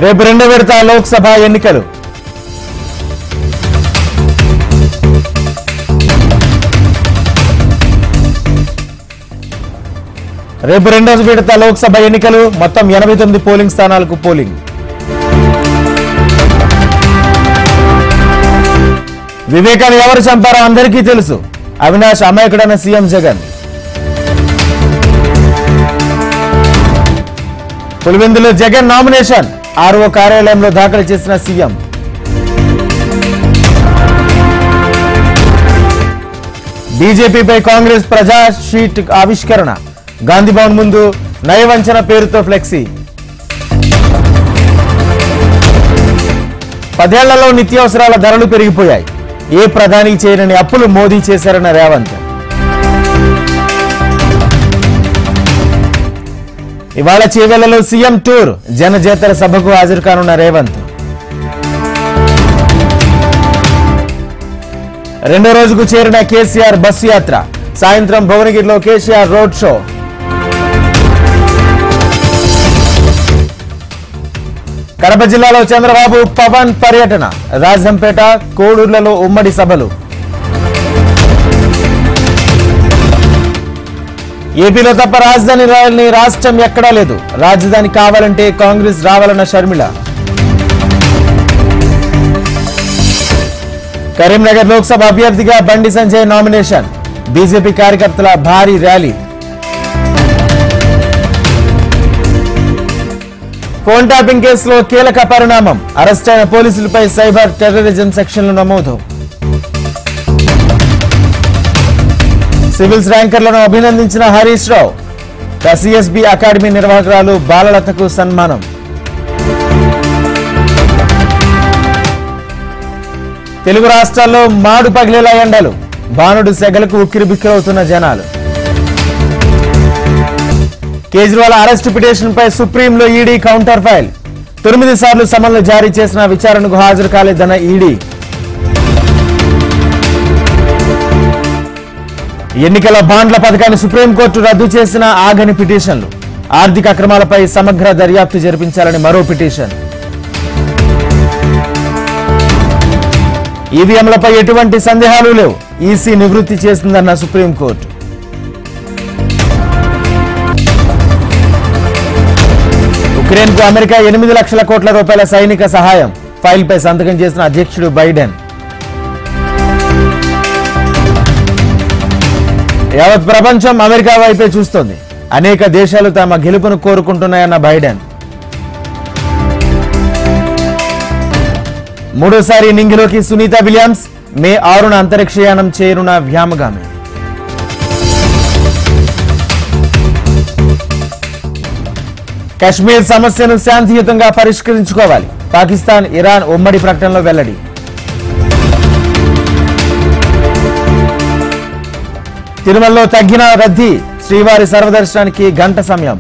రేపు రెండో విడత లోక్సభ ఎన్నికలు. రేపు రెండో విడత లోక్సభ ఎన్నికలు. మొత్తం 89 పోలింగ్ స్థానాలకు పోలింగ్. వివేకాన్ని ఎవరు చంపారో అందరికీ తెలుసు. అవినాష్ అమాయకుడైన సీఎం జగన్. పులివెందులో జగన్ నామినేషన్. ఆర్ఓ కార్యాలయంలో దాఖలు చేసిన సీఎం. బీజేపీపై కాంగ్రెస్ ప్రజా షీట్ ఆవిష్కరణ. గాంధీభవన్ ముందు నయవంచన పేరుతో ఫ్లెక్సీ. 10 ఏళ్లలో నిత్యావసరాల ధరలు పెరిగిపోయాయి. ఏ ప్రధాని చేయని అప్పులు మోదీ చేశారన్న రేవంత్. ఇవాళ చేవెళ్లలో సీఎం టూర్. జనజేతర సభకు హాజరు కానున్న రేవంత్. రెండో రోజుకు చేరిన కేసీఆర్ బస్సు యాత్ర. సాయంత్రం భువనగిరిలో కేసీఆర్ రోడ్ షో. కడప జిల్లాలో చంద్రబాబు పవన్ పర్యటన. రాజంపేట, కోడూరులలో ఉమ్మడి సభలు. ఏపీలో తప్ప రాజధాని రావాలని రాష్ట్రం ఎక్కడా లేదు. రాజధాని కావాలంటే కాంగ్రెస్ రావాలన్న షర్మిల. కరీంనగర్ లోక్సభ అభ్యర్థిగా బండి సంజయ్ నామినేషన్. బీజేపీ కార్యకర్తల భారీ ర్యాలీ. ఫోన్ ట్యాపింగ్ కేసులో కీలక పరిణామం. అరెస్ట్ అయిన పోలీసులపై సైబర్ టెర్రరిజం సెక్షన్లు నమోదు. Civils ర్యాంకర్లను అభినందించిన Harish Rao. CSB academy నిర్వాహకురాలు బాలలతకు సన్మానం. తెలుగు రాష్ట్రాల్లో మాడు పగిలేలా ఎండలు. బాణుడు సెగలకు ఉక్కిరిబిక్కిరవుతున్న జనాలు. కేజ్రీవాల్ అరెస్టు పిటిషన్ పై సుప్రీంలో ఈడీ కౌంటర్ ఫైల్. 9 సార్లు సమన్లు జారీ చేసిన విచారణకు హాజరు కాలేదన్న ఈడీ. ఎన్నికల బాండ్ల పథకాన్ని సుప్రీంకోర్టు రద్దు చేసిన ఆగని పిటిషన్లు. ఆర్థిక అక్రమాలపై సమగ్ర దర్యాప్తు జరిపించాలని మరో పిటిషన్. ఈవీఎంలపై ఎటువంటి సందేహాలు లేవు. ఈసీ నివృత్తి చేసిందన్న సుప్రీంకోర్టు. ఉక్రెయిన్ కు అమెరికా 8 లక్షల కోట్ల రూపాయల సైనిక సహాయం. ఫైల్ పై సంతకం చేసిన అధ్యక్షుడు బైడెన్. యావత్ ప్రపంచం అమెరికా వైపే చూస్తోంది. అనేక దేశాలు తమ గెలుపును కోరుకుంటున్నాయన్న బైడెన్. మూడోసారి నింగిలోకి సునీత విలియమ్స్. మే 6న అంతరిక్షయానం చేరున్న వ్యామగామి. కశ్మీర్ సమస్యను శాంతియుతంగా పరిష్కరించుకోవాలి. పాకిస్తాన్, ఇరాన్ ఉమ్మడి ప్రకటనలో వెల్లడి. తిరుమలలో తగ్గిన రద్దీ. శ్రీవారి సర్వదర్శనానికి గంట సమయం.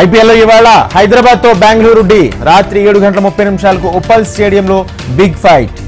ఐపీఎల్లో ఇవాళ హైదరాబాద్ తో బెంగళూరు డి. రాత్రి 7:30 ఉప్పల్ స్టేడియంలో బిగ్ ఫైట్.